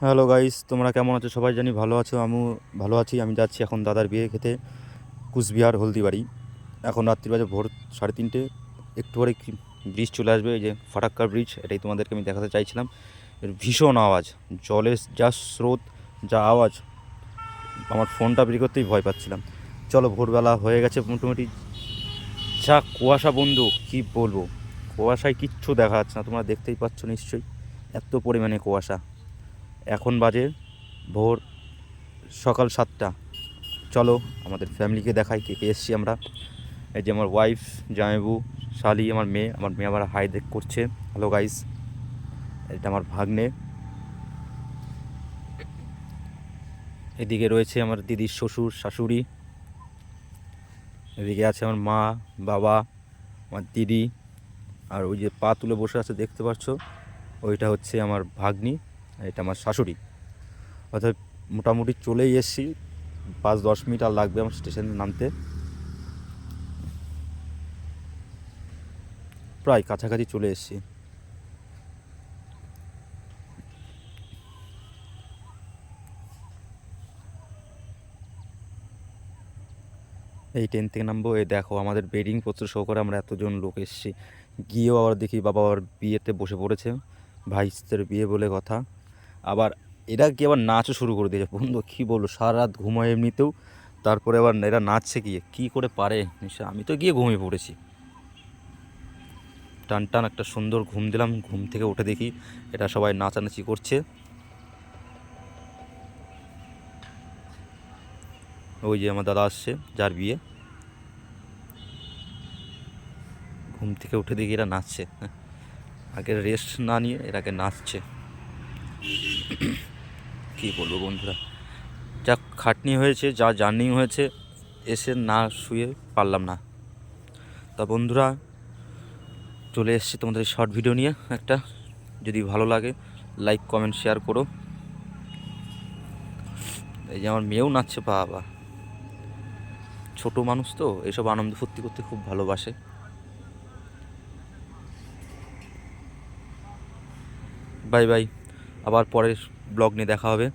Hello guys, তোমরা কেমন আছো? সবাই জানি ভালো আছো, আমিও ভালো আছি। আমি যাচ্ছি এখন দাদার বিয়ে খেতে কুচবিহার হলদিবাড়ি। এখন রাত্রি বাজে ভোর 3:30। একটু পরে ব্রিজ চলে আসবে, এই যে ফারাক্কা ব্রিজ, এটাই তোমাদেরকে আমি দেখাতে চাইছিলাম। এর ভীষণ আওয়াজ, জলের যা স্রোত, যা আওয়াজ, আমার ফোনটা বের করতেই ভয় পাচ্ছিলাম। চলো, ভোরবেলা হয়ে গেছে মোটামুটি। যা কুয়াশা বন্ধু, কি বলবো, কুয়াশায় কিচ্ছু দেখা যাচ্ছে না, তোমরা দেখতেই পাচ্ছ নিশ্চয়ই, এত পরিমাণে কুয়াশা। এখন বাজে ভোর সকাল 7টা। চলো আমাদের ফ্যামিলিকে দেখাই কে কে এসছি আমরা। এই যে আমার ওয়াইফ, জামাইবু, শালি, আমার মেয়ে আবার হাই দেখ করছে। হ্যালো গাইস, এটা আমার ভাগ্নে। এদিকে রয়েছে আমার দিদির শ্বশুর শাশুড়ি। এদিকে আছে আমার মা, বাবা, আমার দিদি। আর ওই যে পা তুলে বসে আছে দেখতে পাচ্ছ, ওইটা হচ্ছে আমার ভাগ্নি, আর এটা আমার শাশুড়ি। অর্থাৎ মোটামুটি চলেই এসছি, 5-10 মিনিট আর লাগবে আমার স্টেশনে নামতে। প্রায় কাছাকাছি চলে এসছি। এই ট্রেন থেকে নামবো। এই দেখো আমাদের বেডিং পত্র সহকারে আমরা এতজন লোক এসেছি। গিয়েও আবার দেখি বাবা আবার বিয়েতে বসে পড়েছে, ভাইস্তের বিয়ে বলে কথা। আবার এরা কি আবার নাচও শুরু করে দিয়েছে বন্ধু, কী বলবো, সারা রাত ঘুমায় এমনিতেও, তারপরে আবার এরা নাচছে গিয়ে, কী করে পারে নিশ্চয়। আমি তো গিয়ে ঘুমিয়ে পড়েছি, টান টান একটা সুন্দর ঘুম দিলাম। ঘুম থেকে উঠে দেখি এটা সবাই নাচানাচি করছে। ওই যে আমার দাদা আসছে, যার বিয়ে। ঘুম থেকে উঠে দেখি এরা নাচছে, আগে রেস্ট না নিয়ে এরাকে নাচছে। কী বলবো বন্ধুরা, যা খাটনি হয়েছে, যা জার্নি হয়েছে, এসে না শুয়ে পারলাম না। তা বন্ধুরা, চলে এসেছি তোমাদের শর্ট ভিডিও নিয়ে একটা। যদি ভালো লাগে লাইক কমেন্ট শেয়ার করো। এই যে আমার মেয়েও নাচছে, বাবা, ছোট মানুষ তো এসব আনন্দ ফুর্তি করতে খুব ভালোবাসে। বাই বাই, আবার পরের ব্লগ নিয়ে দেখা হবে।